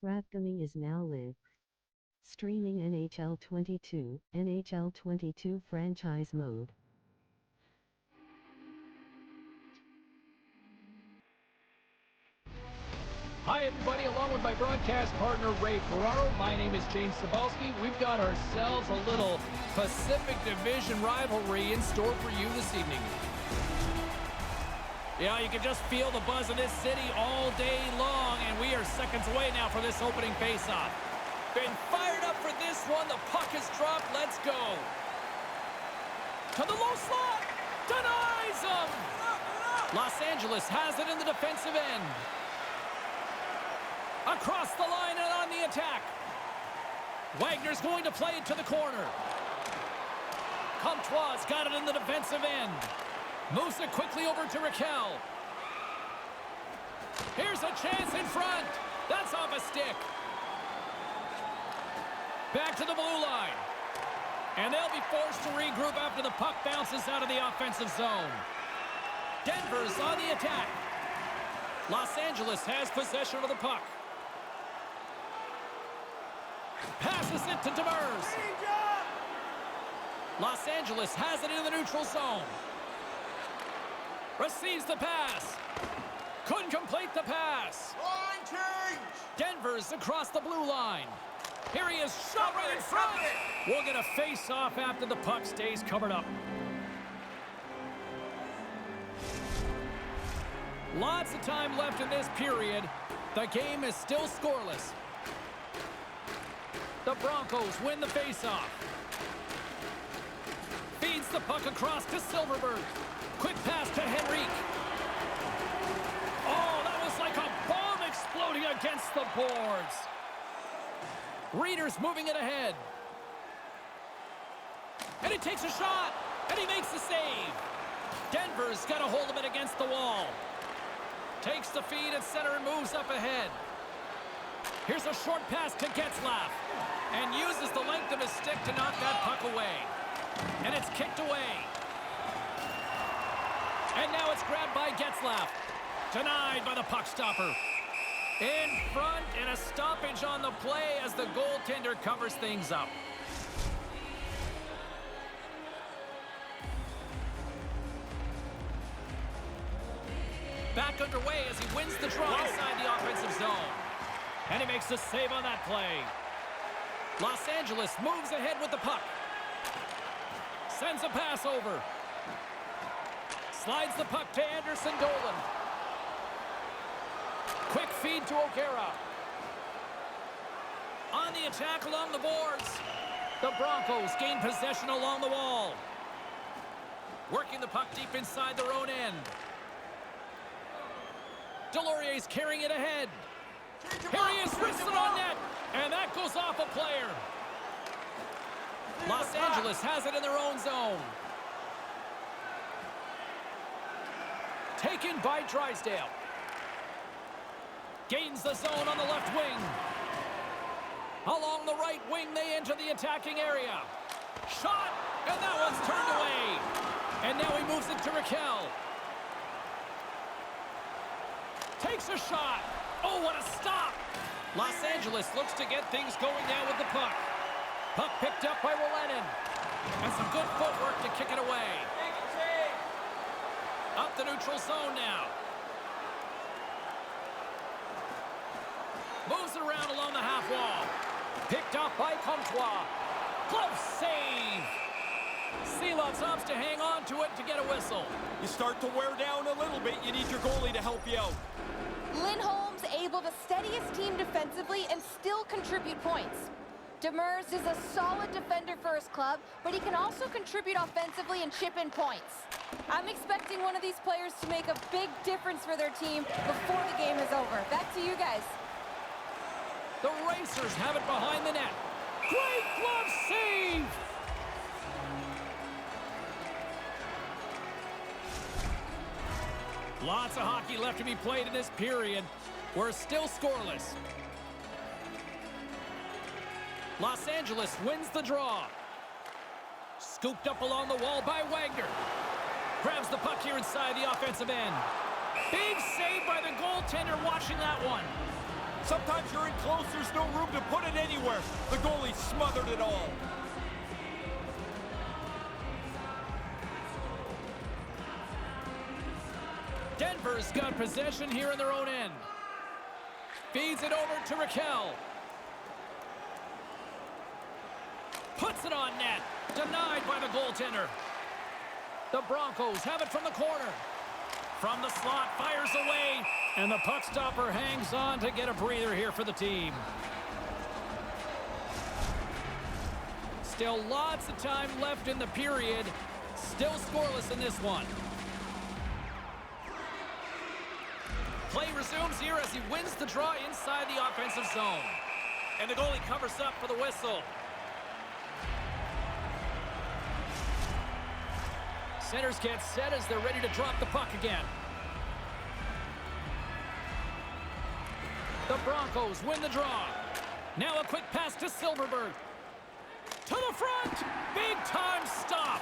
Scratgamy is now live. Streaming NHL 22 franchise mode. Hi, everybody. Along with my broadcast partner, Ray Ferraro, my name is James Cebulski. We've got ourselves a little Pacific Division rivalry in store for you this evening. Yeah, you can just feel the buzz in this city all day long, and we are seconds away now for this opening faceoff. Been fired up for this one. The puck is dropped. Let's go. To the low slot. Denies him. Los Angeles has it in the defensive end. Across the line and on the attack. Wagner's going to play it to the corner. Comtois got it in the defensive end. Moves it quickly over to Raquel. Here's a chance in front. That's off a stick. Back to the blue line. And they'll be forced to regroup after the puck bounces out of the offensive zone. Denver's on the attack. Los Angeles has possession of the puck. Passes it to Demers. Los Angeles has it in the neutral zone. Receives the pass. Couldn't complete the pass. Line change. Denver's across the blue line. Here he is, shot right in front. We'll get a face-off after the puck stays covered up. Lots of time left in this period. The game is still scoreless. The Broncos win the face-off. Feeds the puck across to Silverberg. Quick pass to Henrique. Oh, that was like a bomb exploding against the boards. Reeder's moving it ahead. And he takes a shot. And he makes the save. Denver's got a hold of it against the wall. Takes the feed at center and moves up ahead. Here's a short pass to Getzlaf. And uses the length of his stick to knock that puck away. And it's kicked away. And now it's grabbed by Getzlaf. Denied by the puck stopper. In front, and a stoppage on the play as the goaltender covers things up. Back underway as he wins the draw inside the offensive zone. And he makes the save on that play. Los Angeles moves ahead with the puck. Sends a pass over. Slides the puck to Anderson Dolan. Quick feed to O'Gara. On the attack along the boards. The Broncos gain possession along the wall. Working the puck deep inside their own end. Delorier's carrying it ahead. Here he is, wristed on net. And that goes off a player. Los Angeles has it in their own zone. Taken by Drysdale. Gains the zone on the left wing. Along the right wing, they enter the attacking area. Shot, and that one's turned away. And now he moves it to Raquel. Takes a shot. Oh, what a stop. Los Angeles looks to get things going now with the puck. Puck picked up by Willenin. And some good footwork to kick it away. Up the neutral zone now. Moves it around along the half wall. Picked up by Comtois. Glove save. Seelots opts to hang on to it to get a whistle. You start to wear down a little bit. You need your goalie to help you out. Lindholm's able to steady his team defensively and still contribute points. Demers is a solid defender for his club, but he can also contribute offensively and chip in points. I'm expecting one of these players to make a big difference for their team before the game is over. Back to you guys. The Racers have it behind the net. Great glove save! Lots of hockey left to be played in this period. We're still scoreless. Los Angeles wins the draw. Scooped up along the wall by Wagner. Grabs the puck here inside the offensive end. Big save by the goaltender watching that one. Sometimes you're in close, there's no room to put it anywhere. The goalie smothered it all. Denver's got possession here in their own end. Feeds it over to Raquel. Puts it on net. Denied by the goaltender. The Broncos have it from the corner. From the slot, fires away. And the puck stopper hangs on to get a breather here for the team. Still lots of time left in the period. Still scoreless in this one. Play resumes here as he wins the draw inside the offensive zone. And the goalie covers up for the whistle. Centers get set as they're ready to drop the puck again. The Broncos win the draw. Now a quick pass to Silverberg. To the front! Big time stop!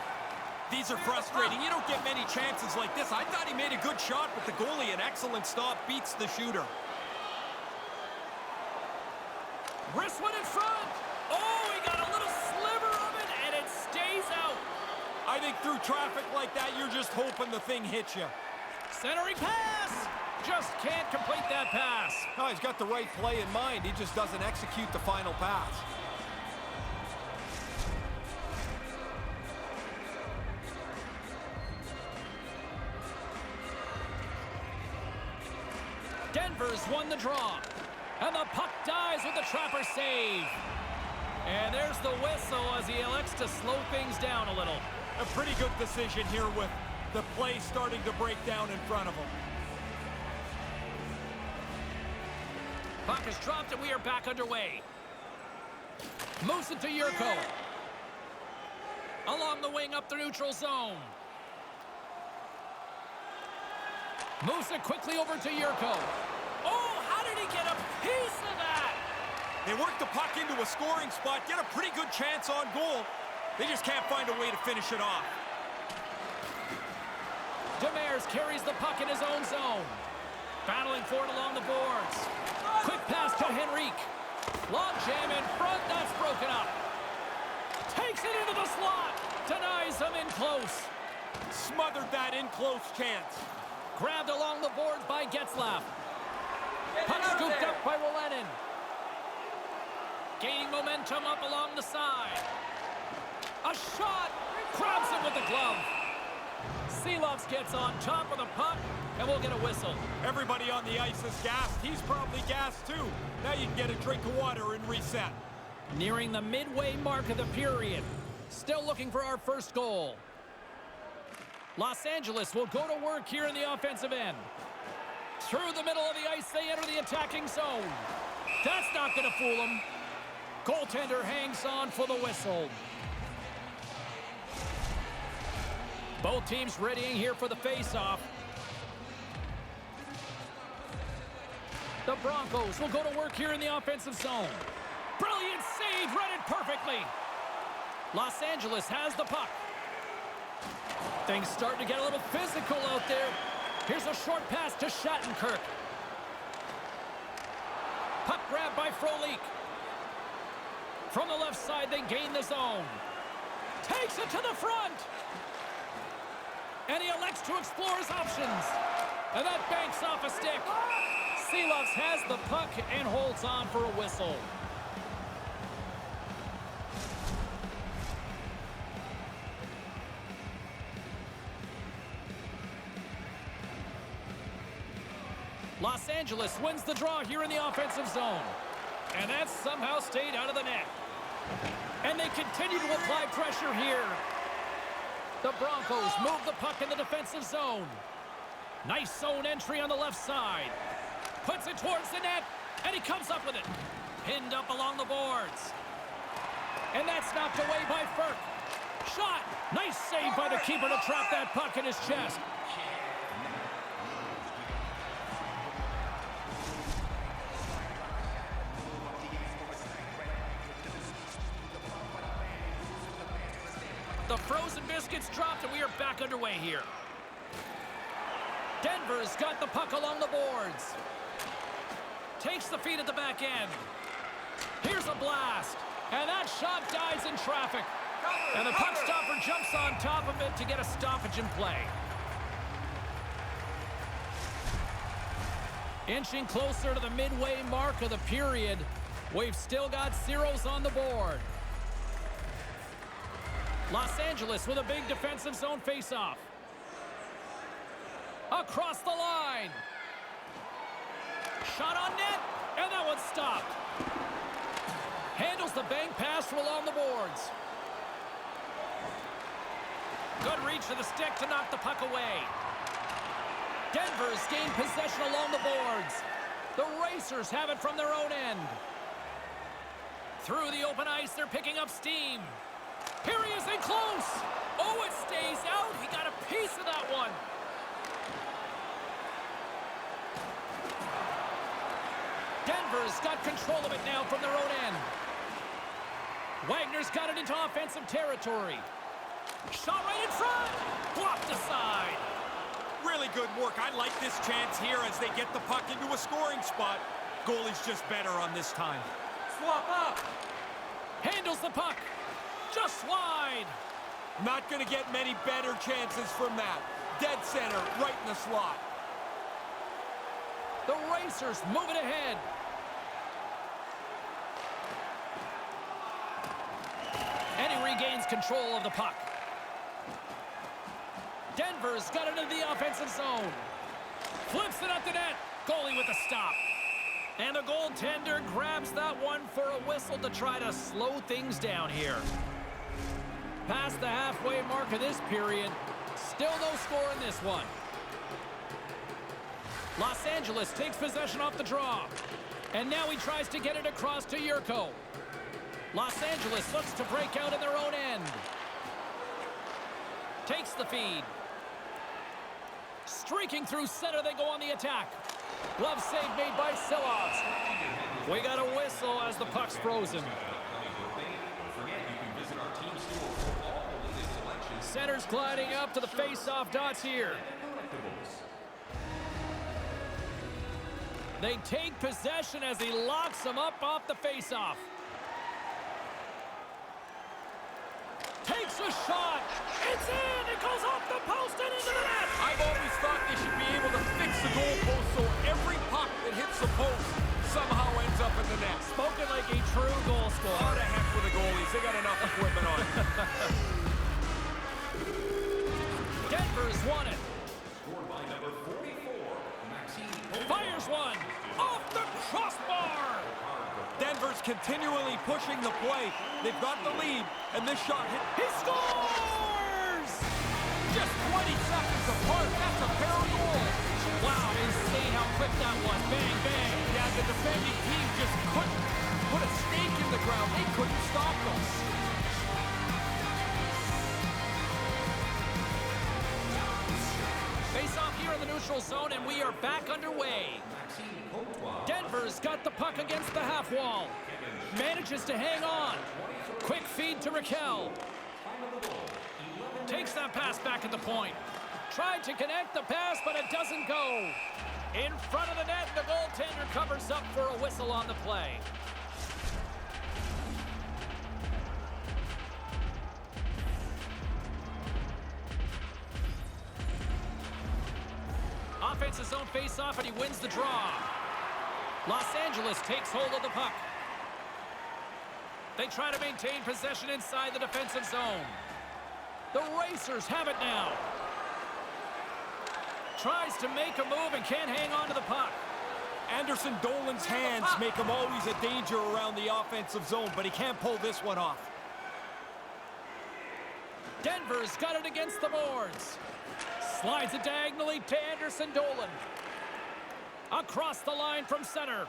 These are frustrating. You don't get many chances like this. I thought he made a good shot, but the goalie, an excellent stop, beats the shooter. Wrist one in front. Oh, he got a little sliver of it, and it stays out. I think through traffic like that, you're just hoping the thing hits you. Centering pass. Just can't complete that pass. Oh, he's got the right play in mind. He just doesn't execute the final pass. Denver's won the draw. And the puck dies with the trapper save. And there's the whistle as he elects to slow things down a little. A pretty good decision here with the play starting to break down in front of him. Puck is dropped and we are back underway. Moves it to Yurko. Along the wing up the neutral zone. Moves it quickly over to Yurko. Oh, how did he get a piece of that? They work the puck into a scoring spot, get a pretty good chance on goal. They just can't find a way to finish it off. Demers carries the puck in his own zone. Battling for it along the boards. Quick pass to Henrique. Long jam in front, that's broken up. Takes it into the slot. Denies him in close. Smothered that in close chance. Grabbed along the boards by Getzlaf. Puck scooped up by Rolenin. Gaining momentum up along the side. A shot. Grabs it with the glove. Seelovs gets on top of the puck, and we'll get a whistle. Everybody on the ice is gassed. He's probably gassed too. Now you can get a drink of water and reset. Nearing the midway mark of the period. Still looking for our first goal. Los Angeles will go to work here in the offensive end. Through the middle of the ice, they enter the attacking zone. That's not going to fool them. Goaltender hangs on for the whistle. Both teams readying here for the face-off. The Broncos will go to work here in the offensive zone. Brilliant save, read it perfectly. Los Angeles has the puck. Things starting to get a little physical out there. Here's a short pass to Shattenkirk. Puck grab by Frolik. From the left side, they gain the zone. Takes it to the front. And he elects to explore his options. And that banks off a stick. Seelovs has the puck and holds on for a whistle. Los Angeles wins the draw here in the offensive zone. And that somehow stayed out of the net. And they continue to apply pressure here. The Broncos move the puck in the defensive zone. Nice zone entry on the left side. Puts it towards the net, and he comes up with it. Pinned up along the boards. And that's knocked away by Ferk. Shot! Nice save by the keeper to trap that puck in his chest. The frozen biscuits dropped, and we are back underway here. Denver's got the puck along the boards. Takes the feed at the back end. Here's a blast. And that shot dies in traffic. And the puck stopper jumps on top of it to get a stoppage in play. Inching closer to the midway mark of the period. We've still got zeros on the board. Los Angeles with a big defensive zone faceoff. Across the line. Shot on net, and that one's stopped. Handles the bank pass along the boards. Good reach to the stick to knock the puck away. Denver's gained possession along the boards. The Racers have it from their own end. Through the open ice, they're picking up steam. Here he is in close. Oh, it stays out. He got a piece of that one. Denver's got control of it now from their own end. Wagner's got it into offensive territory. Shot right in front. Blocked aside. Really good work. I like this chance here as they get the puck into a scoring spot. Goalie's just better on this time. Swap up. Handles the puck. Just wide. Not going to get many better chances from that. Dead center, right in the slot. The Racers moving ahead. And he regains control of the puck. Denver's got it into the offensive zone. Flips it up the net. Goalie with the stop. And the goaltender grabs that one for a whistle to try to slow things down here. Past the halfway mark of this period. Still no score in this one. Los Angeles takes possession off the draw. And now he tries to get it across to Yurko. Los Angeles looks to break out in their own end. Takes the feed. Streaking through center, they go on the attack. Glove save made by Silovs. We got a whistle as the puck's frozen. Center's gliding up to the face-off dots here. They take possession as he locks them up off the face-off. Takes a shot. It's in. It goes off the post and into the net. I've always thought they should be able to fix the goalpost so every puck that hits the post somehow ends up in the net. Spoken like a true goal scorer. Oh, to heck with the goalies. They got enough equipment on. Denver's won it. Fires one. Off the crossbar. Denver's continually pushing the play. They've got the lead, and this shot hit. He scores! Just 20 seconds apart. That's a pair of goals. Wow, insane how quick that was. Bang, bang. Yeah, the defending team just couldn't put a stake in the ground. They couldn't stop them. Face off here in the neutral zone, and we are back underway. Denver's got the puck against the half wall. Manages to hang on. Quick feed to Raquel. Takes that pass back at the point. Tried to connect the pass, but it doesn't go. In front of the net, the goaltender covers up for a whistle on the play. Offensive zone face-off, and he wins the draw. Los Angeles takes hold of the puck. They try to maintain possession inside the defensive zone. The Racers have it now. Tries to make a move and can't hang on to the puck. Anderson Dolan's hands make him always a danger around the offensive zone, but he can't pull this one off. Denver's got it against the boards. Slides it diagonally to Anderson Dolan. Across the line from center.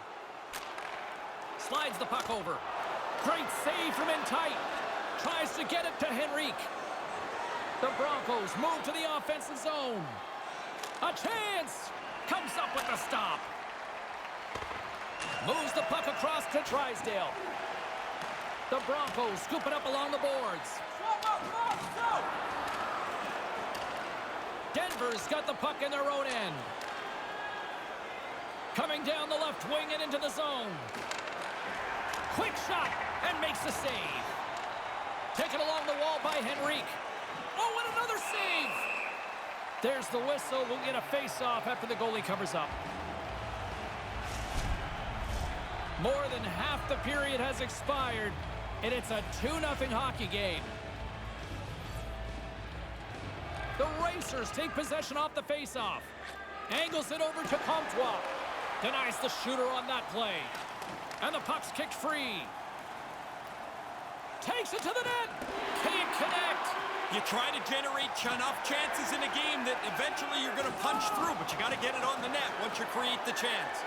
Slides the puck over. Great save from in tight. Tries to get it to Henrique. The Broncos move to the offensive zone. A chance. Comes up with the stop. Moves the puck across to Drysdale. The Broncos scoop it up along the boards. Denver's got the puck in their own end. Coming down the left wing and in into the zone. Quick shot, and makes the save. Taken along the wall by Henrique. Oh, and another save! There's the whistle. We'll get a face-off after the goalie covers up. More than half the period has expired, and it's a 2-0 hockey game. The Racers take possession off the face-off. Angles it over to Comtois. Denies the shooter on that play. And the puck's kicked free. Takes it to the net. Can't connect. You try to generate enough chances in a game that eventually you're going to punch through, but you got to get it on the net once you create the chance.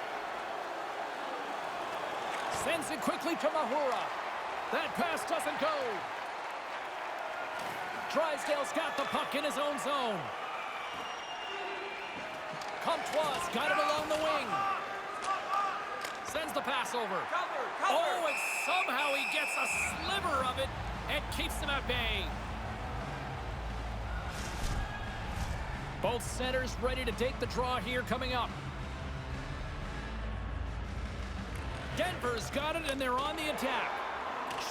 Sends it quickly to Mahura. That pass doesn't go. Drysdale's got the puck in his own zone. Comtois got it along the wing. Sends the pass over. Oh, and somehow he gets a sliver of it and keeps them at bay. Both centers ready to take the draw here coming up. Denver's got it, and they're on the attack.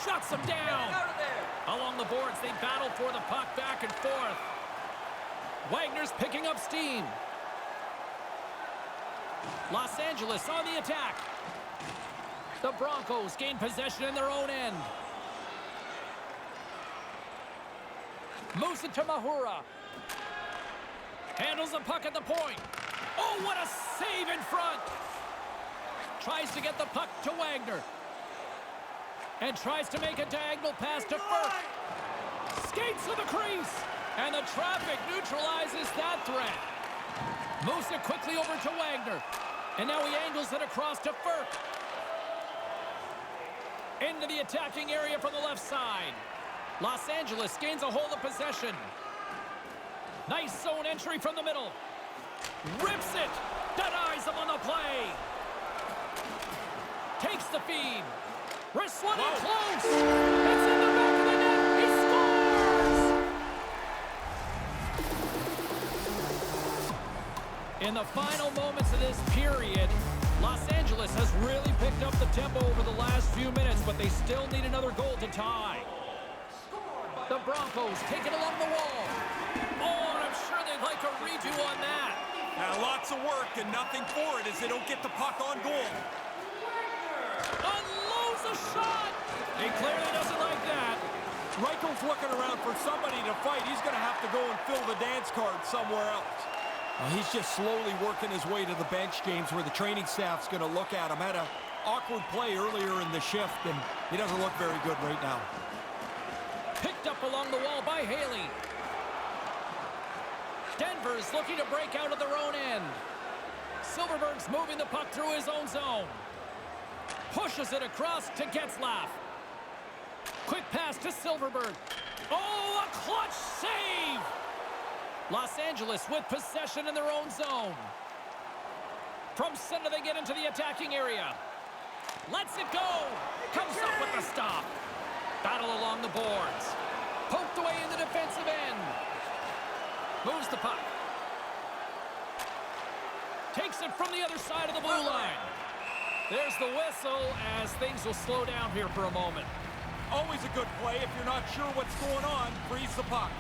Shuts them down. Along the boards, they battle for the puck back and forth. Wagner's picking up steam. Los Angeles on the attack. The Broncos gain possession in their own end. Moves it to Mahura. Handles the puck at the point. Oh, what a save in front. Tries to get the puck to Wagner. And tries to make a diagonal pass to Burke. Skates to the crease. And the traffic neutralizes that threat. Moves it quickly over to Wagner. And now he angles it across to Burke. Into the attacking area from the left side. Los Angeles gains a hold of possession. Nice zone entry from the middle. Rips it. Denies him on the play. Takes the feed. Wrist one in close. It's in the back of the net. He scores! In the final moments of this period, Los Angeles has really picked up the tempo over the last few minutes, but they still need another goal to tie. The Broncos take it along the wall. Oh, and I'm sure they'd like a redo on that. Lots of work and nothing for it as they don't get the puck on goal. Unloads a shot. He clearly doesn't like that. Reichel's looking around for somebody to fight. He's going to have to go and fill the dance card somewhere else. He's just slowly working his way to the bench, James, where the training staff's going to look at him. Had an awkward play earlier in the shift, and he doesn't look very good right now. Picked up along the wall by Haley. Denver's looking to break out of their own end. Silverberg's moving the puck through his own zone. Pushes it across to Getzlaf. Quick pass to Silverberg. Oh, a clutch save! Los Angeles with possession in their own zone. From center, they get into the attacking area. Lets it go. Comes up with the stop. Battle along the boards. Poked away in the defensive end. Moves the puck. Takes it from the other side of the blue line. There's the whistle as things will slow down here for a moment. Always a good play if you're not sure what's going on. Freeze the puck.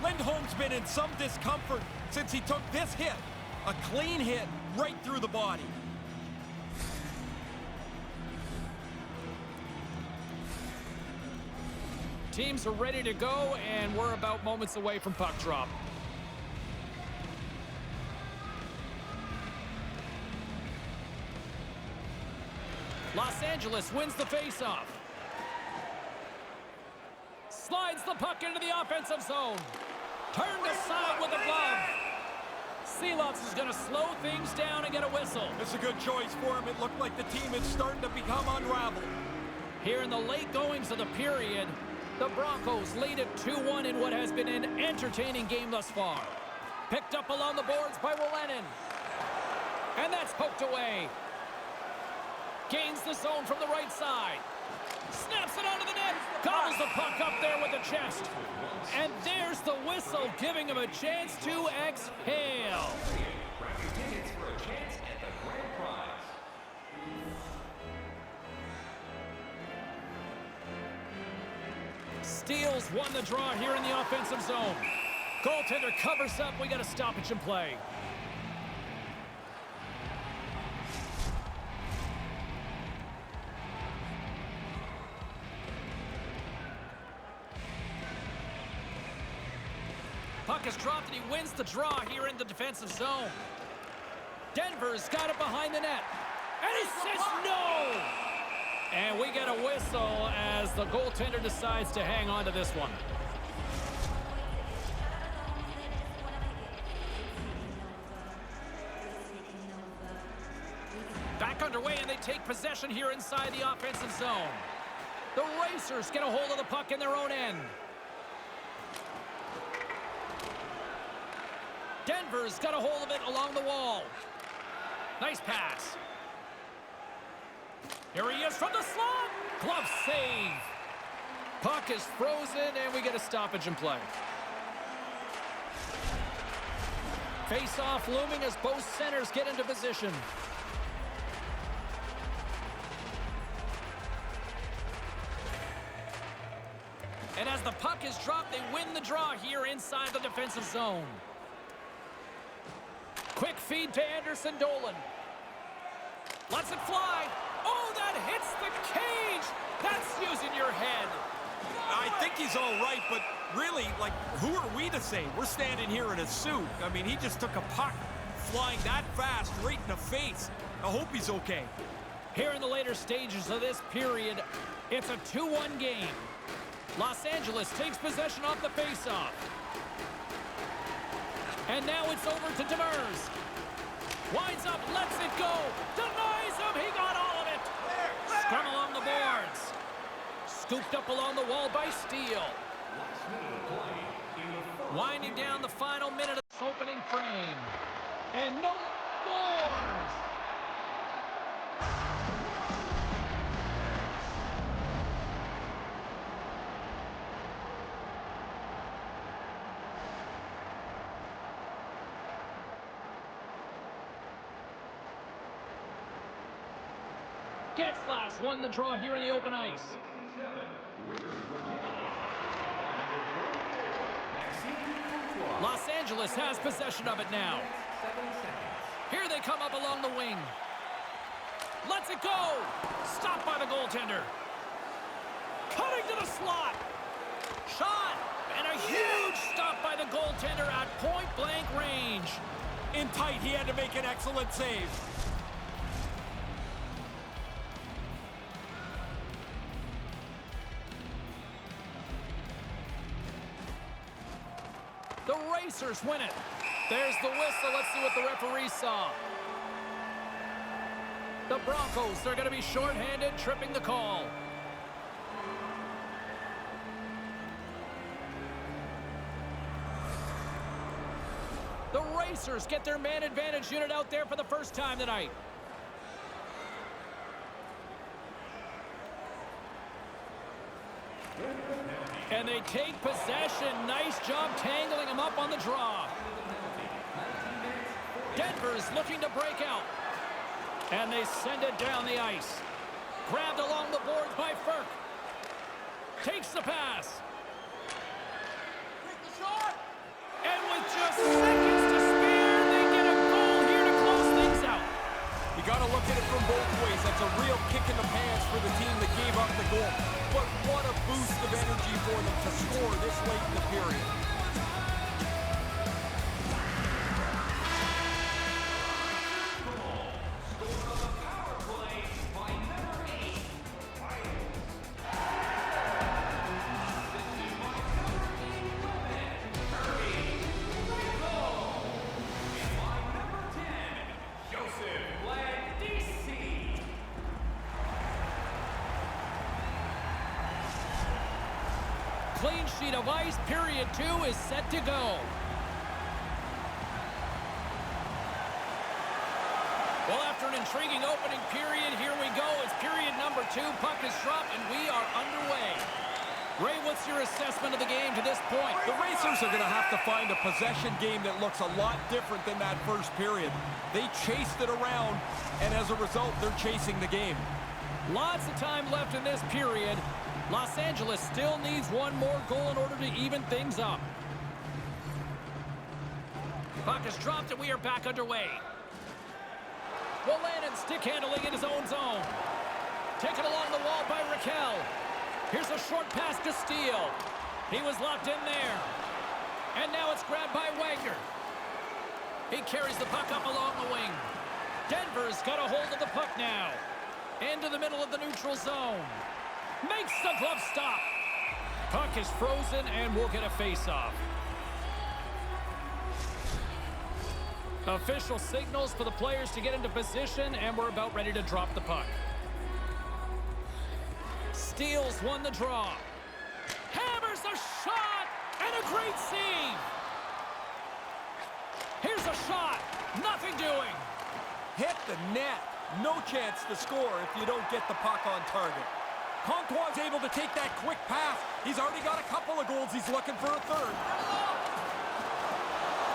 Lindholm's been in some discomfort since he took this hit. A clean hit right through the body. Teams are ready to go, and we're about moments away from puck drop. Los Angeles wins the faceoff. Slides the puck into the offensive zone. Turned aside with a glove. Seelots is going to slow things down and get a whistle. It's a good choice for him. It looked like the team is starting to become unraveled. Here in the late goings of the period, the Broncos lead at 2-1 in what has been an entertaining game thus far. Picked up along the boards by Wolanin. And that's poked away. Gains the zone from the right side. Snaps it onto the net. Gobbles the puck up there with the chest. And there's the whistle, giving him a chance to exhale. Grab your tickets for a chance at the grand prize. Steals won the draw here in the offensive zone. Goaltender covers up. We got a stoppage in play. Puck is dropped and he wins the draw here in the defensive zone. Denver's got it behind the net. And he says no! And we get a whistle as the goaltender decides to hang on to this one. Back underway, and they take possession here inside the offensive zone. The Racers get a hold of the puck in their own end. Denver's got a hold of it along the wall. Nice pass. Here he is from the slot. Glove save. Puck is frozen, and we get a stoppage in play. Face-off looming as both centers get into position. And as the puck is dropped, they win the draw here inside the defensive zone. Quick feed to Anderson Dolan. Lets it fly. Oh, that hits the cage. That's using your head. I think he's all right, but really, like, who are we to say? We're standing here in a suit. I mean, he just took a puck flying that fast right in the face. I hope he's okay. Here in the later stages of this period, it's a 2-1 game. Los Angeles takes possession off the faceoff. And now it's over to Demers. Winds up, lets it go. Denies him. He got all of it. Scrum along the boards. Scooped up along the wall by Steele. Winding down the final minute of this opening frame. And no scores. Getzlaf won the draw here in the open ice. Los Angeles has possession of it now. Here they come up along the wing. Lets it go. Stopped by the goaltender. Cutting to the slot. Shot. And a huge stop by the goaltender at point-blank range. In tight, he had to make an excellent save. The Racers win it. There's the whistle. Let's see what the referee saw. The Broncos are going to be shorthanded, tripping the call. The Racers get their man advantage unit out there for the first time tonight. And they take possession. Nice job tangling them up on the draw. Denver's looking to break out. And they send it down the ice. Grabbed along the boards by Ferk. Takes the pass. And with just seconds to spare, they get a goal here to close things out. You got to look at it from both ways. That's a real kick in the pants for the team that gave up the goal. But what a boost of energy for them to score this late in the period. Clean sheet of ice. Period 2 is set to go. Well, after an intriguing opening period, here we go. It's period number 2. Puck is dropped, and we are underway. Ray, what's your assessment of the game to this point? The Racers are going to have to find a possession game that looks a lot different than that first period. They chased it around, and as a result, they're chasing the game. Lots of time left in this period. Los Angeles still needs one more goal in order to even things up. Puck is dropped and we are back underway. Wolanin stick handling in his own zone. Taken along the wall by Raquel. Here's a short pass to Steele. He was locked in there. And now it's grabbed by Wagner. He carries the puck up along the wing. Denver's got a hold of the puck now. Into the middle of the neutral zone. Makes the glove stop. Puck is frozen and we'll get a face-off. Official signals for the players to get into position, and we're about ready to drop the puck. Steele's won the draw. Hammers a shot, and a great save. Here's a shot. Nothing doing. Hit the net. No chance to score if you don't get the puck on target. Comtois able to take that quick pass. He's already got a couple of goals. He's looking for a third.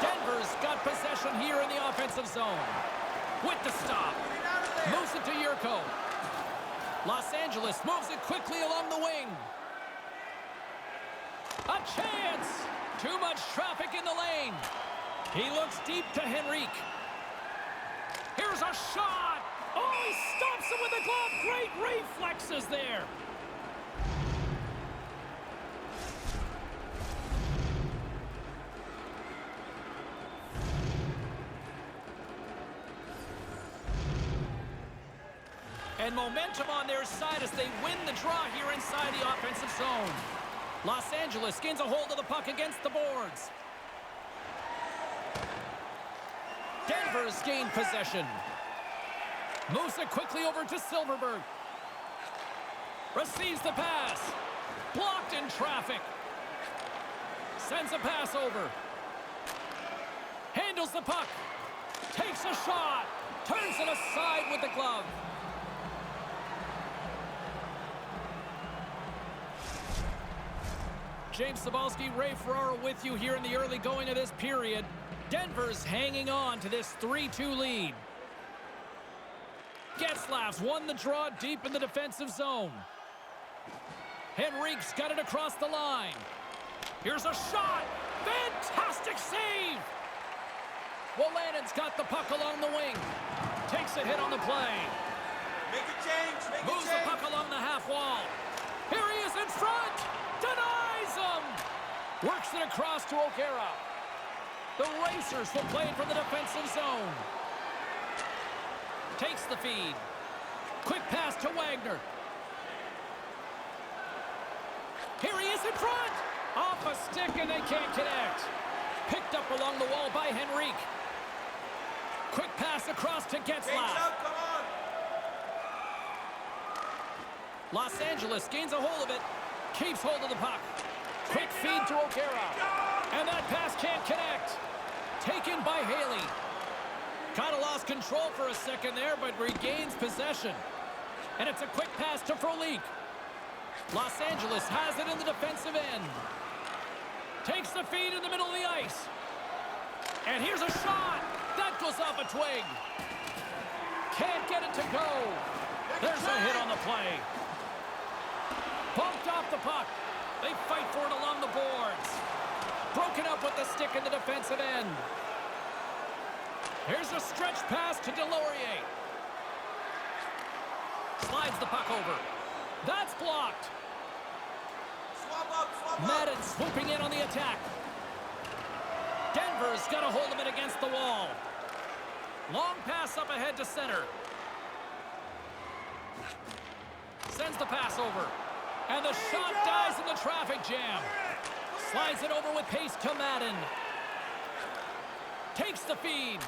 Denver's got possession here in the offensive zone. With the stop. Moves it to Yurko. Los Angeles moves it quickly along the wing. A chance! Too much traffic in the lane. He looks deep to Henrique. Here's a shot! Oh, he stops him with the glove. Great reflexes there. And momentum on their side as they win the draw here inside the offensive zone. Los Angeles gains a hold of the puck against the boards. Denver's gained possession. Moves it quickly over to Silverberg. Receives the pass. Blocked in traffic. Sends a pass over. Handles the puck. Takes a shot. Turns it aside with the glove. James Cebulski, Ray Ferraro with you here in the early going of this period. Denver's hanging on to this 3-2 lead. Getzlaf's won the draw deep in the defensive zone. Henrique's got it across the line. Here's a shot. Fantastic save. Wolanin's got the puck along the wing. Takes a hit on the play. Make a change. Moves the puck along the half wall. Here he is in front. Denies him. Works it across to O'Hara. The Racers will play it from the defensive zone. Takes the feed. Quick pass to Wagner. Here he is in front. Off a stick and they can't connect. Picked up along the wall by Henrique. Quick pass across to Getzlaf. Come on. Los Angeles gains a hold of it. Keeps hold of the puck. Quick feed to O'Hara. And that pass can't connect. Taken by Haley. Kind of lost control for a second there, but regains possession. And it's a quick pass to Frolik. Los Angeles has it in the defensive end. Takes the feed in the middle of the ice. And here's a shot. That goes off a twig. Can't get it to go. There's a hit on the play. Bumped off the puck. They fight for it along the boards. Broken up with the stick in the defensive end. Here's a stretch pass to Delorier. Slides the puck over. That's blocked. Swap up. Madden swooping in on the attack. Denver's got a hold of it against the wall. Long pass up ahead to center. Sends the pass over. And the shot dies in the traffic jam. Slides it over with pace to Madden. Takes the feed.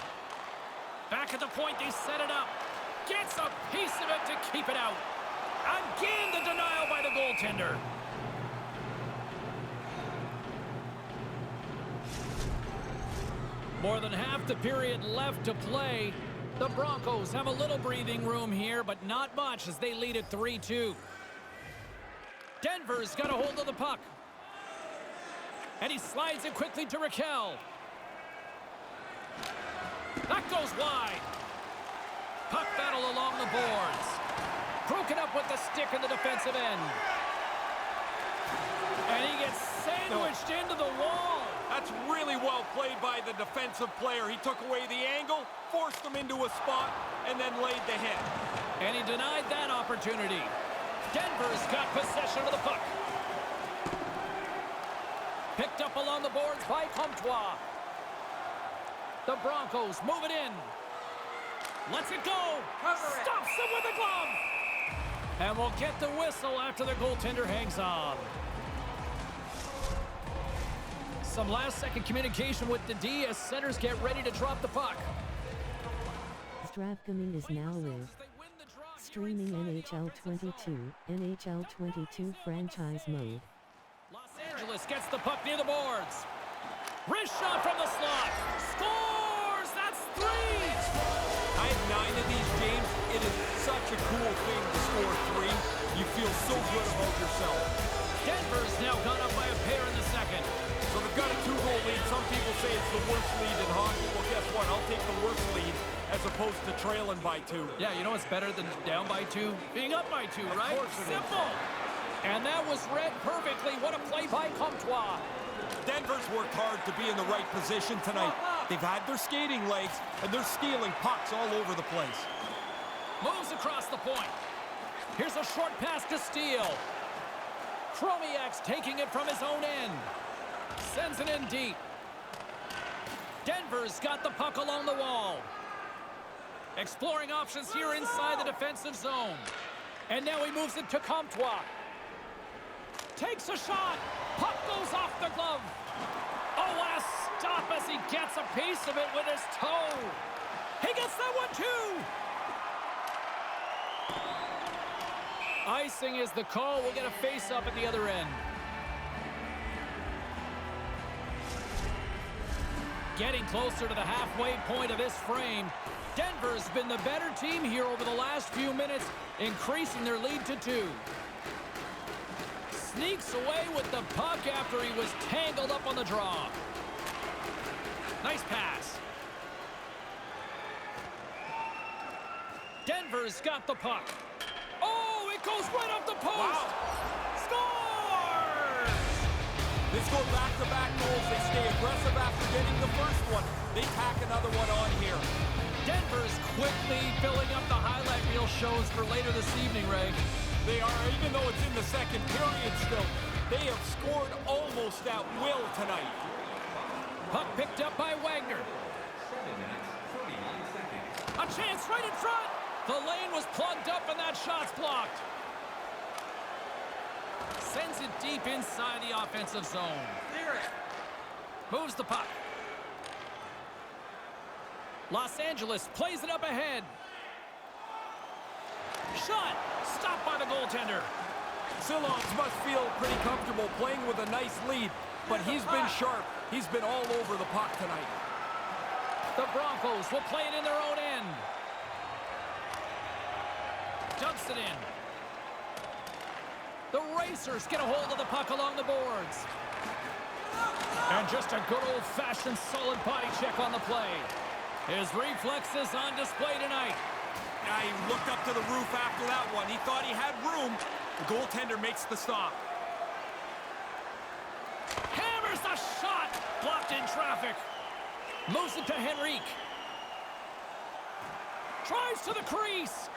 Back at the point, they set it up. Gets a piece of it to keep it out. Again, the denial by the goaltender. More than half the period left to play. The Broncos have a little breathing room here, but not much as they lead at 3-2. Denver's got a hold of the puck. And he slides it quickly to Raquel. That goes wide. Puck battle along the boards. Broken up with the stick in the defensive end. And he gets sandwiched into the wall. That's really well played by the defensive player. He took away the angle, forced him into a spot, and then laid the hit. And he denied that opportunity. Denver's got possession of the puck. Picked up along the boards by Comtois. The Broncos move it in. Lets it go. Stops him with a glove. And we'll get the whistle after the goaltender hangs on. Some last-second communication with the D as centers get ready to drop the puck. Stravcoming is now live. Streaming NHL 22, NHL 22 franchise mode. Los Angeles gets the puck near the boards. Wrist shot from the slot. Scores! That's 3! I had 9 of these games. It is such a cool thing to score 3. You feel so good about yourself. Denver's now gone up by a pair in the second. So they've got a 2-goal lead. Some people say it's the worst lead in hockey. Well, guess what? I'll take the worst lead as opposed to trailing by 2. Yeah, you know what's better than down by 2? Being up by 2, right? Of course it is. Simple. And that was read perfectly. What a play by Comtois. Denver's worked hard to be in the right position tonight. They've had their skating legs, and they're stealing pucks all over the place. Moves across the point. Here's a short pass to Steele. Chromiak's taking it from his own end. Sends it in deep. Denver's got the puck along the wall. Exploring options here inside the defensive zone. And now he moves it to Comtois. Takes a shot. Puck goes off the glove. Oh, what a stop as he gets a piece of it with his toe. He gets that one too. Icing is the call. We'll get a face-up at the other end. Getting closer to the halfway point of this frame. Denver's been the better team here over the last few minutes, increasing their lead to 2. Sneaks away with the puck after he was tangled up on the draw. Nice pass. Denver's got the puck. Oh, it goes right off the post. Wow. Scores! They score back-to-back goals. They stay aggressive after getting the first one. They tack another one on here. Denver's quickly filling up the highlight reel shows for later this evening, Ray. They are, even though it's in the second period still, they have scored almost at will tonight. Puck picked up by Wagner. A chance right in front. The lane was plugged up and that shot's blocked. Sends it deep inside the offensive zone. Moves the puck. Los Angeles plays it up ahead. Shot! Stopped by the goaltender. Silons must feel pretty comfortable playing with a nice lead, but he's been sharp. He's been all over the puck tonight. The Broncos will play it in their own end. Dumps it in. The Racers get a hold of the puck along the boards. And just a good old-fashioned solid body check on the play. His reflexes on display tonight. He looked up to the roof after that one. He thought he had room. The goaltender makes the stop. Hammers the shot. Blocked in traffic. Moves it to Henrique. Drives to the crease.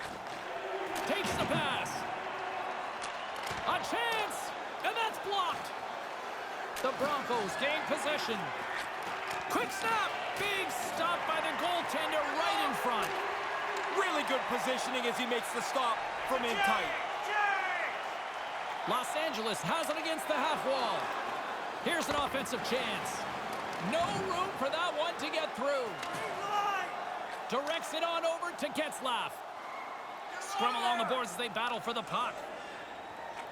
Takes the pass. A chance. And that's blocked. The Broncos gain possession. Quick snap. Big stop by the goaltender right in front. Really good positioning as he makes the stop from in tight. Los Angeles has it against the half wall. Here's an offensive chance. No room for that one to get through. Directs it on over to Getzlaf. Scrum along the boards as they battle for the puck.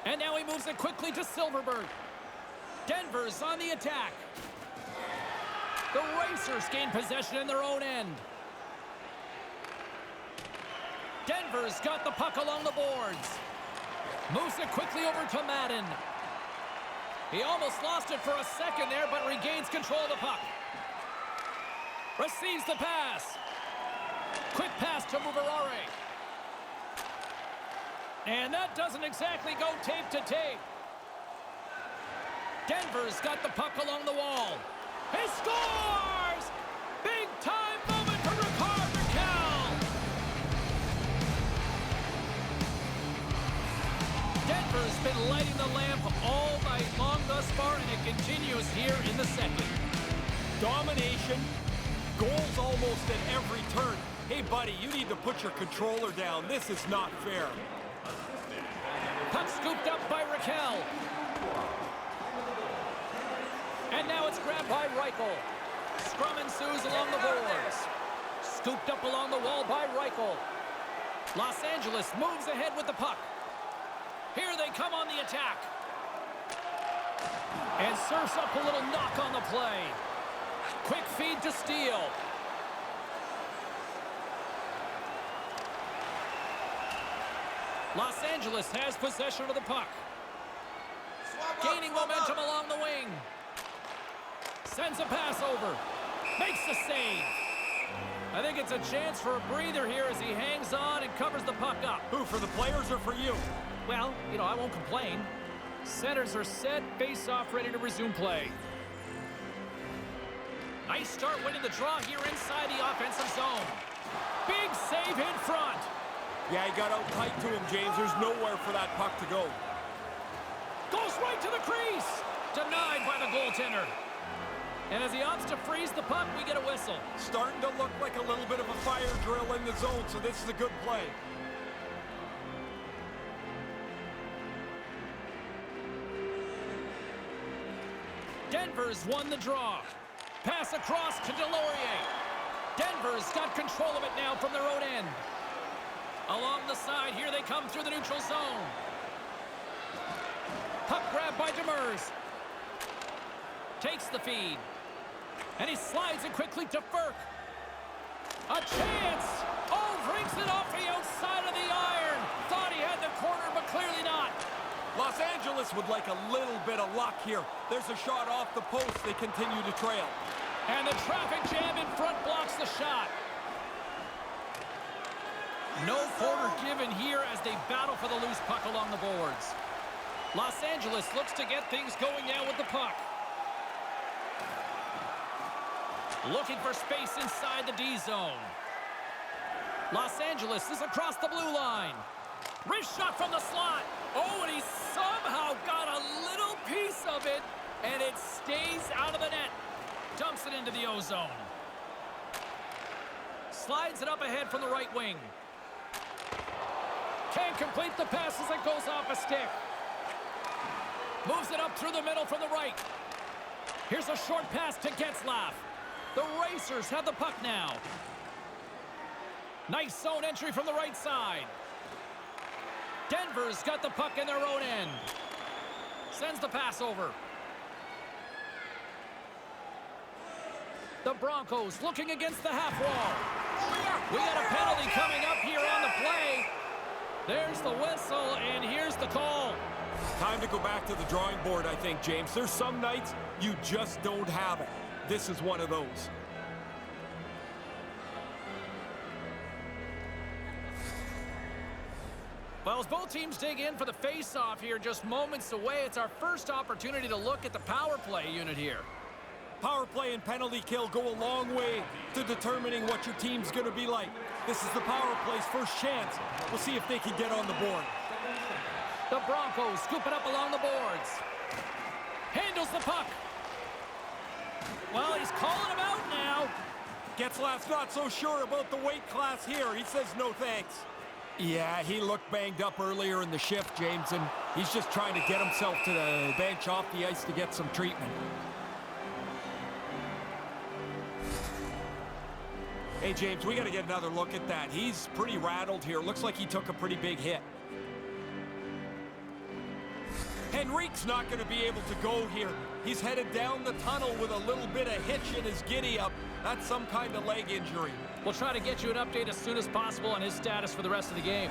And now he moves it quickly to Silverberg. Denver's on the attack. The Racers gain possession in their own end. Denver's got the puck along the boards. Moves it quickly over to Madden. He almost lost it for a second there, but regains control of the puck. Receives the pass. Quick pass to Mubarare. And that doesn't exactly go tape to tape. Denver's got the puck along the wall. He scores! Big-time moment for Raquel. Denver's been lighting the lamp all night long thus far, and it continues here in the second. Domination, goals almost at every turn. Hey, buddy, you need to put your controller down. This is not fair. Puck scooped up by Raquel. And now it's grabbed by Reichel. Scrum ensues along the boards. Scooped up along the wall by Reichel. Los Angeles moves ahead with the puck. Here they come on the attack. And serves up a little knock on the play. Quick feed to Steele. Los Angeles has possession of the puck. Gaining momentum along the wing. Sends a pass over. Makes the save. I think it's a chance for a breather here as he hangs on and covers the puck up. Who, for the players or for you? Well, you know, I won't complain. Centers are set, face-off ready to resume play. Nice start winning the draw here inside the offensive zone. Big save in front. Yeah, he got out tight to him, James. There's nowhere for that puck to go. Goes right to the crease. Denied by the goaltender. And as he opts to freeze the puck, we get a whistle. Starting to look like a little bit of a fire drill in the zone, so this is a good play. Denver's won the draw. Pass across to Delorier. Denver's got control of it now from their own end. Along the side, here they come through the neutral zone. Puck grab by Demers. Takes the feed. And he slides it quickly to Burke. A chance! Oh, brings it off the outside of the iron. Thought he had the corner, but clearly not. Los Angeles would like a little bit of luck here. There's a shot off the post. They continue to trail. And the traffic jam in front blocks the shot. No quarter given here as they battle for the loose puck along the boards. Los Angeles looks to get things going now with the puck. Looking for space inside the D zone. Los Angeles is across the blue line. Wrist shot from the slot. Oh, and he somehow got a little piece of it, and it stays out of the net. Dumps it into the O-zone. Slides it up ahead from the right wing. Can't complete the pass as it goes off a stick. Moves it up through the middle from the right. Here's a short pass to Getzlaf. The Racers have the puck now. Nice zone entry from the right side. Denver's got the puck in their own end. Sends the pass over. The Broncos looking against the half wall. We got a penalty coming up here on the play. There's the whistle, and here's the call. Time to go back to the drawing board, I think, James. There's some nights you just don't have it. This is one of those. Well, as both teams dig in for the face-off here, just moments away, it's our first opportunity to look at the power play unit here. Power play and penalty kill go a long way to determining what your team's going to be like. This is the power play's first chance. We'll see if they can get on the board. The Broncos scoop it up along the boards. Handles the puck. Well, he's calling him out now. Getzlaf's not so sure about the weight class here. He says no thanks. Yeah, he looked banged up earlier in the shift, James, and he's just trying to get himself to the bench off the ice to get some treatment. Hey, James, we got to get another look at that. He's pretty rattled here. Looks like he took a pretty big hit. Henrique's not going to be able to go here. He's headed down the tunnel with a little bit of hitch in his giddy-up. That's some kind of leg injury. We'll try to get you an update as soon as possible on his status for the rest of the game.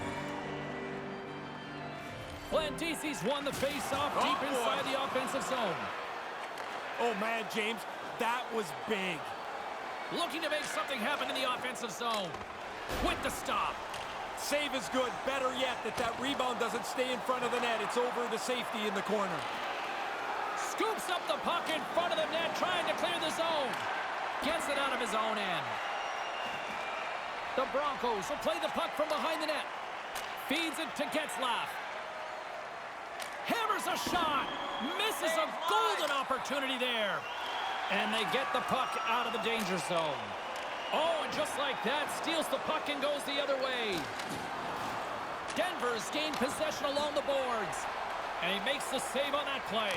Plantisi's won the face-off deep inside the offensive zone. Oh, man, James, that was big. Looking to make something happen in the offensive zone. With the stop. Save is good. Better yet, that rebound doesn't stay in front of the net. It's over to safety in the corner. Scoops up the puck in front of the net, trying to clear the zone. Gets it out of his own end. The Broncos will play the puck from behind the net. Feeds it to Getzlaf. Hammers a shot. Misses a golden opportunity there. And they get the puck out of the danger zone. Oh, and just like that, steals the puck and goes the other way. Denver's gained possession along the boards. And he makes the save on that play.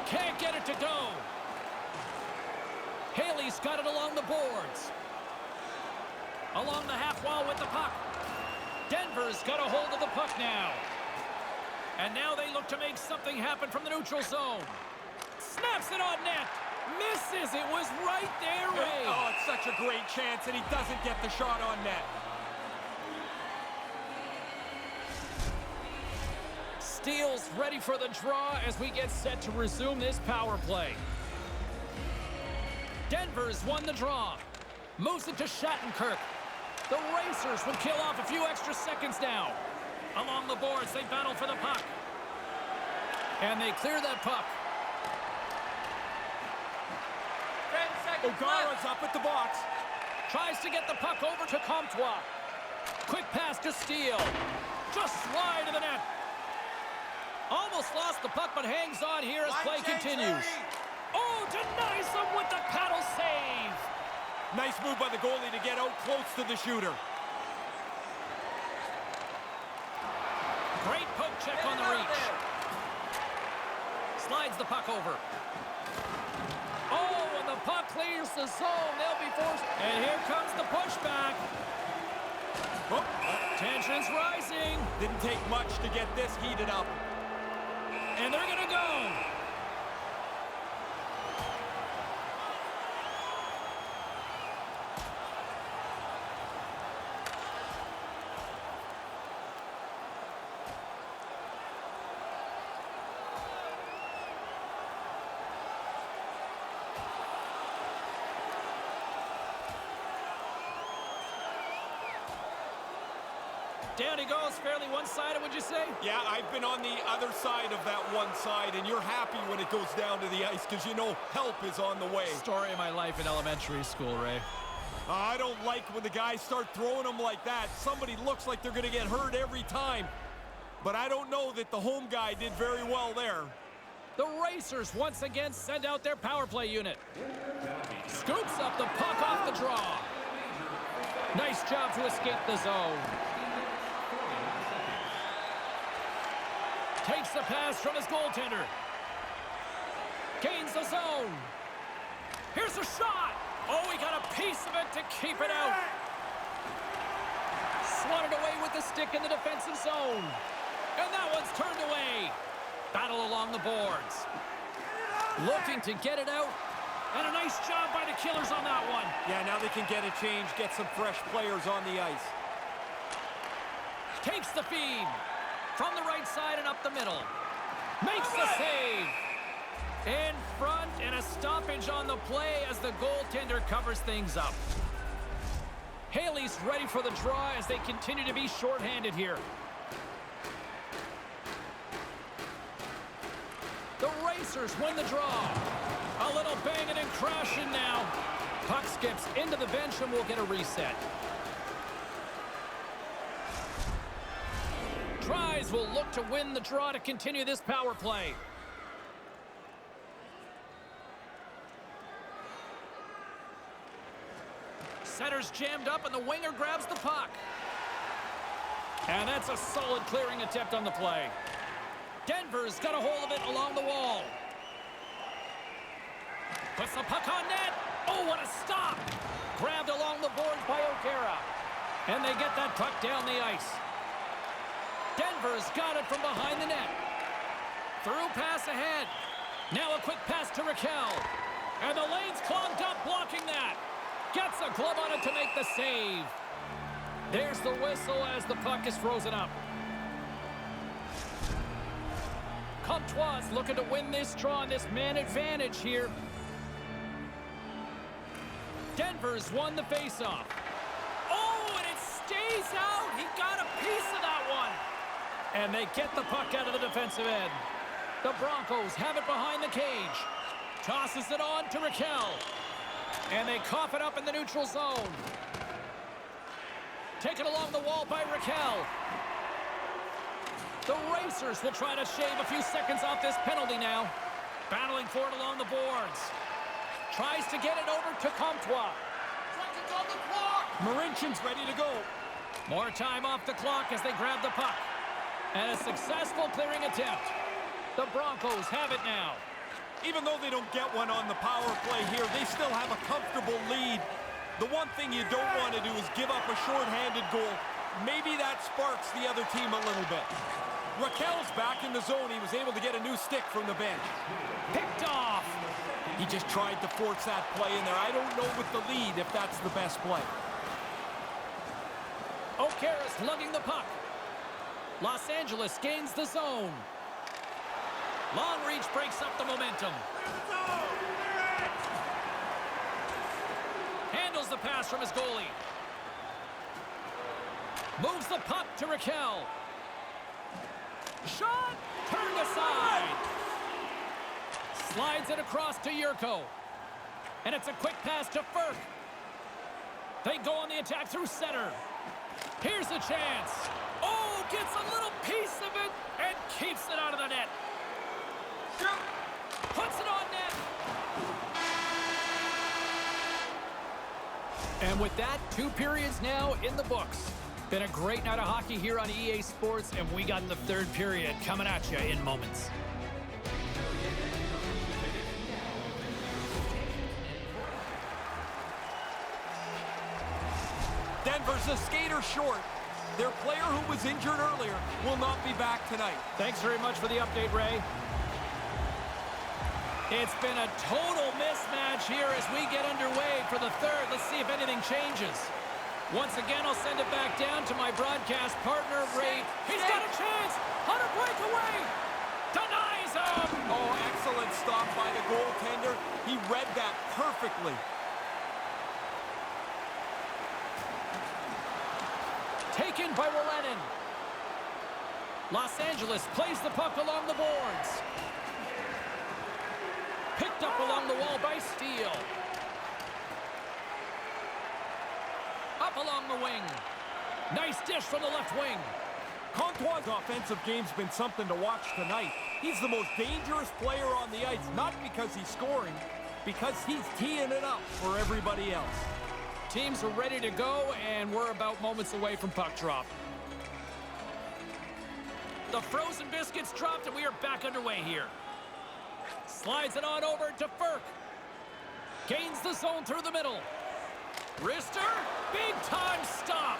Can't get it to go. Haley's got it along the boards. Along the half wall with the puck. Denver's got a hold of the puck now. And now they look to make something happen from the neutral zone. Snaps it on net. Misses. It was right there, Ray. Oh, it's such a great chance, and he doesn't get the shot on net. Steele's ready for the draw as we get set to resume this power play. Denver's won the draw. Moves it to Shattenkirk. The Racers would kill off a few extra seconds now. Along the boards, they battle for the puck. And they clear that puck. 10 seconds O'Gara's left. up at the box. Tries to get the puck over to Comtois. Quick pass to Steele. Just slide to the net. Almost lost the puck, but hangs on here as play Line change continues. ready. Oh, denies him with the paddle save. Nice move by the goalie to get out close to the shooter. Great poke check on the reach. Slides the puck over. Oh, and the puck clears the zone. They'll be forced. And here comes the pushback. Oh, Tension's rising. didn't take much to get this heated up. And they're going to go. Down he goes, fairly one-sided, would you say? Yeah, I've been on the other side of that one side, and you're happy when it goes down to the ice because you know help is on the way. Story of my life in elementary school, Ray. I don't like when the guys start throwing them like that. Somebody looks like they're going to get hurt every time. But I don't know that the home guy did very well there. The Racers once again send out their power play unit. Scoops up the puck off the draw. Nice job to escape the zone. Takes the pass from his goaltender. Gains the zone. Here's a shot. Oh, he got a piece of it to keep it out. Swatted away with the stick in the defensive zone. And that one's turned away. Battle along the boards. Looking to get it out. And a nice job by the Killers on that one. Yeah, now they can get a change, get some fresh players on the ice. Takes the feed. From the right side and up the middle. Makes the save. In front and a stoppage on the play as the goaltender covers things up. Haley's ready for the draw as they continue to be shorthanded here. The Racers win the draw. A little banging and crashing now. Puck skips into the bench and will get a reset. Tries will look to win the draw to continue this power play. Center's jammed up and the winger grabs the puck. And that's a solid clearing attempt on the play. Denver's got a hold of it along the wall. Puts the puck on net. Oh, what a stop. Grabbed along the boards by O'Gara. And they get that puck down the ice. Denver's got it from behind the net. Through pass ahead. Now a quick pass to Raquel. And the lane's clogged up blocking that. Gets a glove on it to make the save. There's the whistle as the puck is frozen up. Comtois looking to win this draw on this man advantage here. Denver's won the faceoff. Oh, and it stays out. He got a piece of that one. And they get the puck out of the defensive end. The Broncos have it behind the cage. Tosses it on to Raquel. And they cough it up in the neutral zone. Taken along the wall by Raquel. The Racers will try to shave a few seconds off this penalty now. Battling for it along the boards. Tries to get it over to Comtois. Seconds on the clock. Marinchen's ready to go. More time off the clock as they grab the puck. And a successful clearing attempt. The Broncos have it now. Even though they don't get one on the power play here, they still have a comfortable lead. The one thing you don't want to do is give up a shorthanded goal. Maybe that sparks the other team a little bit. Raquel's back in the zone. He was able to get a new stick from the bench. Picked off. He just tried to force that play in there. I don't know with the lead if that's the best play. O'Kara's lugging the puck. Los Angeles gains the zone. Long reach breaks up the momentum. Handles the pass from his goalie. Moves the puck to Raquel. Shot! Turned aside. Slides it across to Yurko. And it's a quick pass to Ferk. They go on the attack through center. Here's a chance. Oh, gets a little piece of it and keeps it out of the net. Puts it on net. And with that, 2 periods now in the books. Been a great night of hockey here on EA Sports, and we got the 3rd period coming at you in moments. Denver's a skater short. Their player who was injured earlier will not be back tonight. Thanks very much for the update, Ray. It's been a total mismatch here as we get underway for the 3rd. Let's see if anything changes. Once again, I'll send it back down to my broadcast partner, Ray. He's got a chance on a breakaway. Denies him. Oh, excellent stop by the goaltender. He read that perfectly. Taken by Willenin. Los Angeles plays the puck along the boards. Picked up along the wall by Steele. Up along the wing. Nice dish from the left wing. Comtois' offensive game's been something to watch tonight. He's the most dangerous player on the ice, not because he's scoring, because he's teeing it up for everybody else. Teams are ready to go, and we're about moments away from puck drop. The frozen biscuits dropped, and we are back underway here. Slides it on over to Ferk. Gains the zone through the middle. Wrister, big time stop.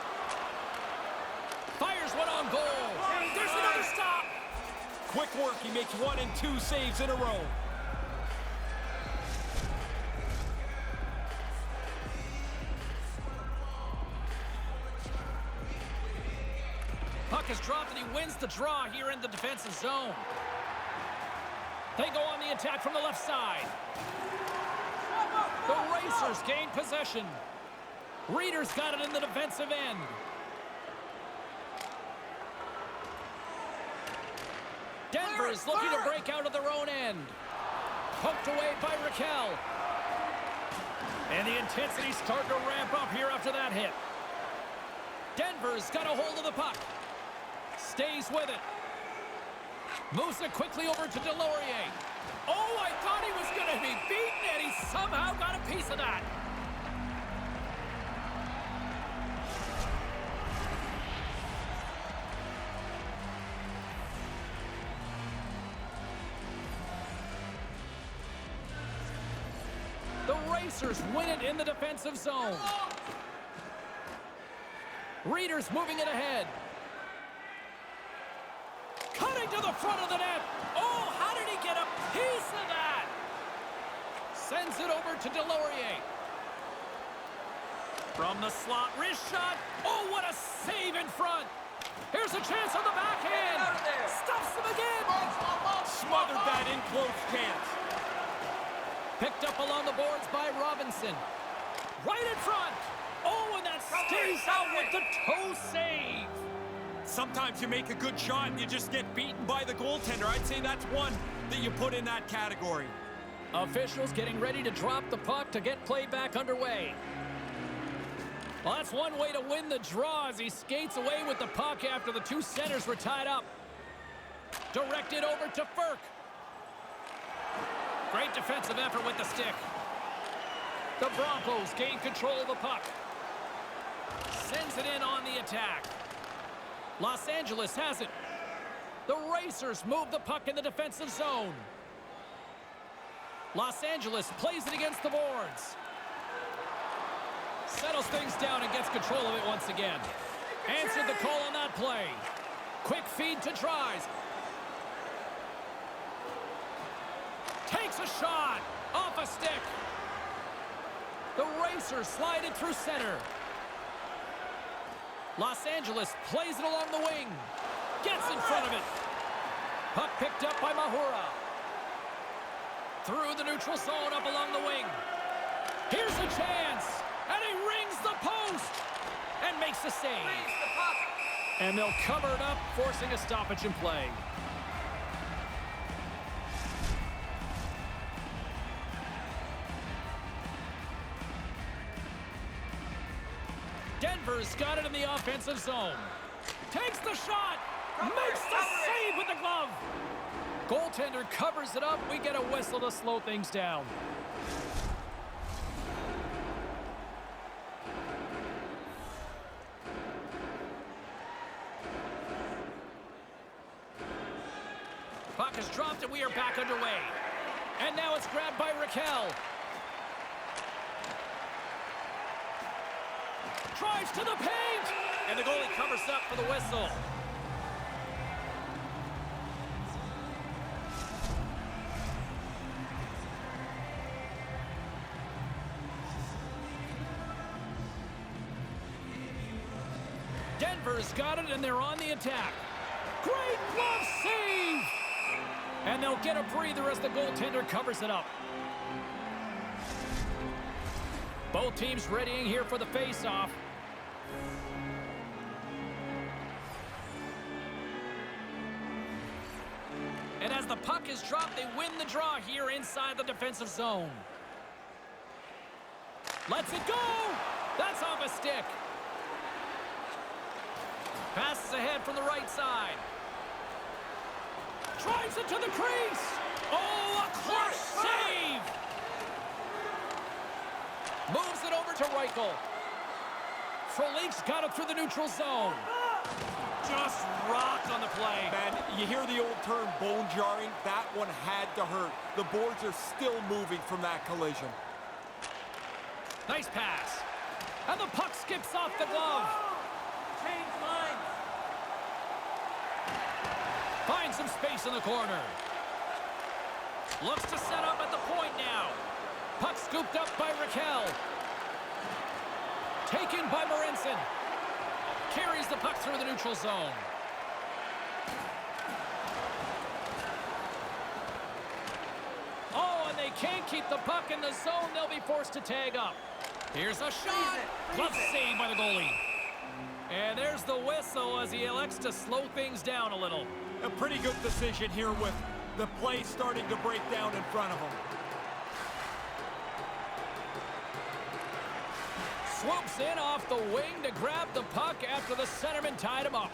Fires one on goal. There's another stop. Quick work, he makes 1 and 2 saves in a row. Puck is dropped and he wins the draw here in the defensive zone. They go on the attack from the left side. The Racers gain possession. Reeder's got it in the defensive end. Denver is looking to break out of their own end. Poked away by Raquel. And the intensity's starting to ramp up here after that hit. Denver's got a hold of the puck. Stays with it. Moves it quickly over to Delorier. Oh, I thought he was going to be beaten, and he somehow got a piece of that. The Racers win it in the defensive zone. Reeder's moving it ahead. Cutting to the front of the net. Oh, how did he get a piece of that? Sends it over to Delorier. From the slot, wrist shot. Oh, what a save in front. Here's a chance on the backhand. Stuffs him again. Smothered that in close chance. Picked up along the boards by Robinson. Right in front. Oh, and that stays out with the toe save. Sometimes you make a good shot and you just get beaten by the goaltender. I'd say that's one that you put in that category. Officials getting ready to drop the puck to get play back underway. Well, that's one way to win the draw as he skates away with the puck after the two centers were tied up. Directed over to Ferk. Great defensive effort with the stick. The Broncos gain control of the puck. Sends it in on the attack. Los Angeles has it. The Racers move the puck in the defensive zone. Los Angeles plays it against the boards. Settles things down and gets control of it once again. Answered the call on that play. Quick feed to Tries. Takes a shot off a stick. The Racers slide it through center. Los Angeles plays it along the wing. Gets in front of it. Puck picked up by Mahura. Through the neutral zone up along the wing. Here's a chance. And he rings the post. And makes the save. And they'll cover it up, forcing a stoppage in play. Denver's got it in the offensive zone. Takes the shot. Makes the save with the glove. Goaltender covers it up. We get a whistle to slow things down. Puck is dropped and we are back underway. And now it's grabbed by Raquel. Drives to the paint! And the goalie covers up for the whistle. Denver's got it and they're on the attack. Great glove save! And they'll get a breather as the goaltender covers it up. Both teams readying here for the face-off. And as the puck is dropped, they win the draw here inside the defensive zone. Lets it go! That's off a stick. Passes ahead from the right side. Drives it to the crease. Oh, a clutch save! Moves it over to Reichel. Frolik's got it through the neutral zone. Just rocked on the play. Man, you hear the old term bone jarring? That one had to hurt. The boards are still moving from that collision. Nice pass. And the puck skips off the glove. Change lines. Finds some space in the corner. Looks to set up at the point now. Puck scooped up by Raquel. Taken by Morensen. Carries the puck through the neutral zone. Oh, and they can't keep the puck in the zone. They'll be forced to tag up. Here's a shot. Glove save by the goalie. And there's the whistle as he elects to slow things down a little. A pretty good decision here with the play starting to break down in front of him. Swoops in off the wing to grab the puck after the centerman tied him up.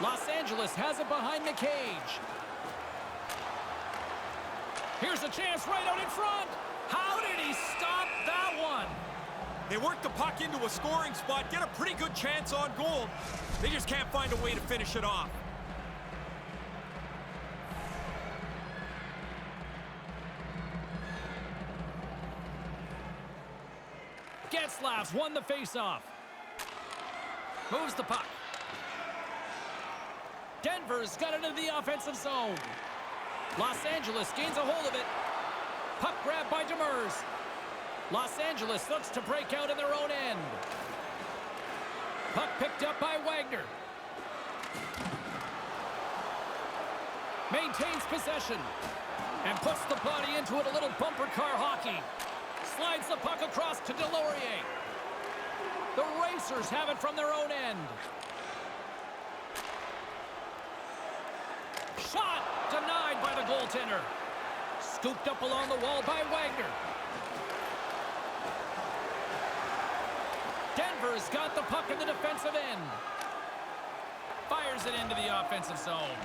Los Angeles has it behind the cage. Here's a chance right out in front. How did he stop that one? They work the puck into a scoring spot, get a pretty good chance on goal. They just can't find a way to finish it off. Getzlaf's won the faceoff. Moves the puck. Denver's got it into the offensive zone. Los Angeles gains a hold of it. Puck grab by Demers. Los Angeles looks to break out in their own end. Puck picked up by Wagner. Maintains possession. And puts the body into it, a little bumper car hockey. Slides the puck across to Delorier. The Racers have it from their own end. Shot denied by the goaltender. Scooped up along the wall by Wagner. Denver's got the puck in the defensive end. Fires it into the offensive zone.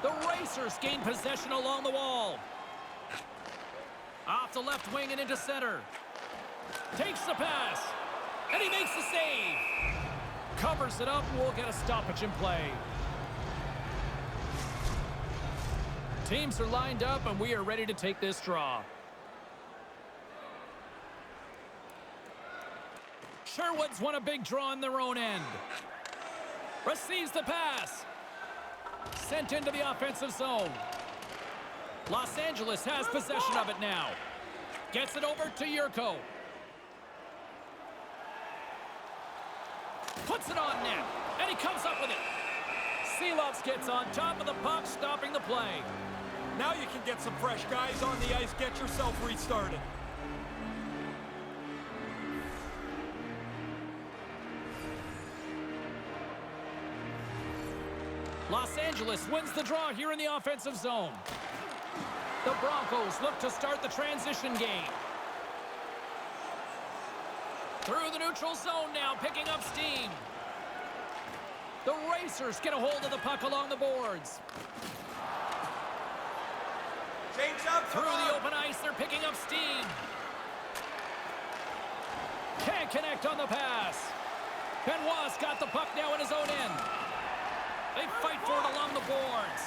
The Racers gain possession along the wall. Off the left wing and into center. Takes the pass. And he makes the save. Covers it up and we'll get a stoppage in play. Teams are lined up and we are ready to take this draw. Sherwood's won a big draw in their own end. Receives the pass. Sent into the offensive zone. Los Angeles has possession of it now. Gets it over to Yurko. Puts it on net. And he comes up with it. Seelovs gets on top of the puck, stopping the play. Now you can get some fresh guys on the ice. Get yourself restarted. Los Angeles wins the draw here in the offensive zone. The Broncos look to start the transition game. Through the neutral zone now, picking up steam. The Racers get a hold of the puck along the boards. Change up. Through the open ice, they're picking up steam. Can't connect on the pass. Benoit's got the puck now in his own end. They fight for it along the boards.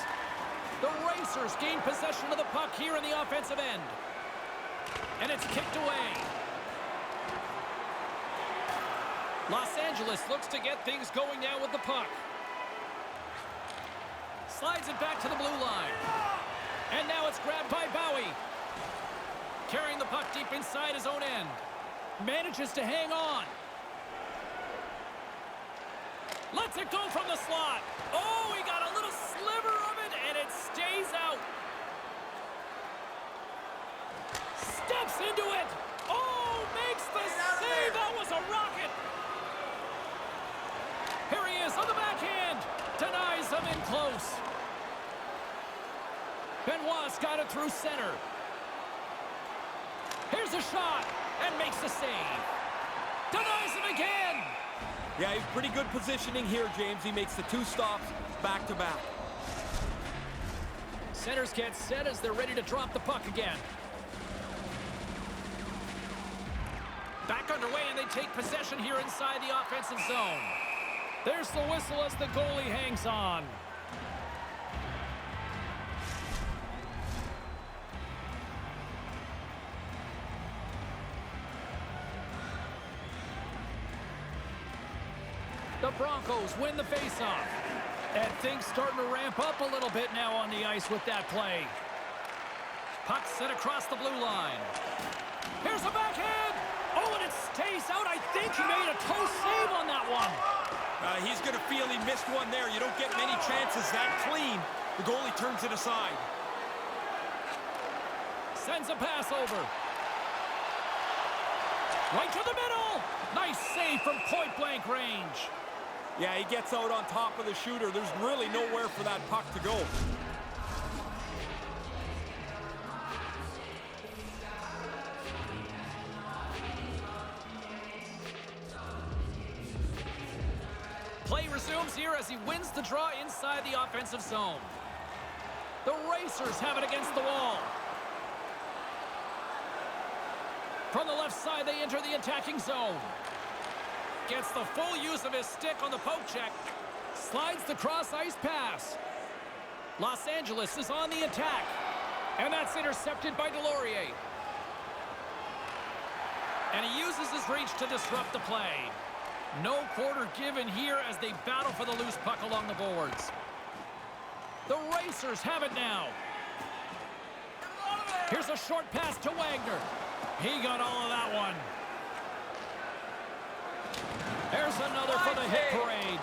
The Racers gain possession of the puck here in the offensive end. And it's kicked away. Los Angeles looks to get things going now with the puck. Slides it back to the blue line. And now it's grabbed by Bowie. Carrying the puck deep inside his own end. Manages to hang on. Lets it go from the slot. Oh, he got a little sliver of it, and it stays out. Steps into it. Oh, makes the save. That was a rocket. Here he is on the backhand. Denies him in close. Benoit's got it through center. Here's a shot, and makes the save. Denies him again. Yeah, he's pretty good positioning here, James. He makes the two stops back-to-back. Centers get set as they're ready to drop the puck again. Back underway, and they take possession here inside the offensive zone. There's the whistle as the goalie hangs on. The Broncos win the faceoff. And things starting to ramp up a little bit now on the ice with that play. Puck set across the blue line. Here's a backhand. Oh, and it stays out. I think he made a close save on that one. He's going to feel he missed one there. You don't get many chances that clean. The goalie turns it aside. Sends a pass over. Right to the middle. Nice save from point-blank range. Yeah, he gets out on top of the shooter. There's really nowhere for that puck to go. Play resumes here as he wins the draw inside the offensive zone. The Racers have it against the wall. From the left side, they enter the attacking zone. Gets the full use of his stick on the poke check. Slides the cross-ice pass. Los Angeles is on the attack. And that's intercepted by Delorier. And he uses his reach to disrupt the play. No quarter given here as they battle for the loose puck along the boards. The Racers have it now. Here's a short pass to Wagner. He got all of that one. There's another for the hit parade.